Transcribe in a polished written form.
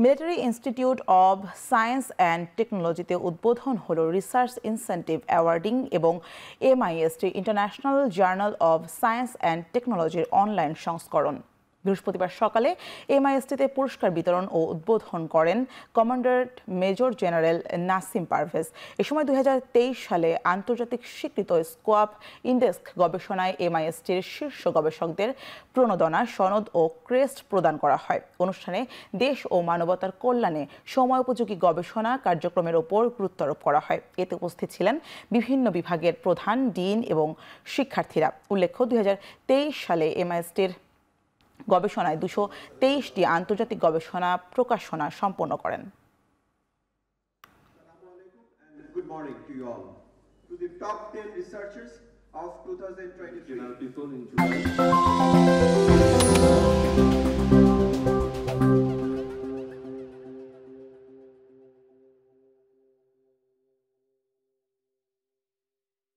Military institute of science and টেকনোলজিতে উদ্বোধন হলো রিসার্চ ইনসেন্টিভ অ্যাওয়ার্ডিং এবং MIST international journal of science and টেকনোলজির অনলাইন সংস্করণ। বৃহস্পতিবার সকালে MISTতে পুরস্কার বিতরণ ও উদ্বোধন করেন commander major general Nasim Parvez. এ সময় 2023 সালে আন্তর্জাতিক স্বীকৃত স্কোয়াপ ইন্ডেক্স গবেষণায় MISTর শীর্ষ গবেষকদের প্রণোদনা সনদ ও ক্রেস্ট প্রদান করা হয়। অনুষ্ঠানে দেশ ও মানবতার কল্যাণে সময়োপযোগী গবেষণা কার্যক্রমের ওপর গুরুত্ব আরোপ করা হয়। এতে উপস্থিত ছিলেন বিভিন্ন বিভাগের প্রধান, ডিন এবং শিক্ষার্থীরা। উল্লেখ্য, 2023 সালে MISTর গবেষণায় 223টি আন্তর্জাতিক গবেষণা প্রকাশনা সম্পন্ন করেন। Good morning to you all. To the top 10 researchers of 2023.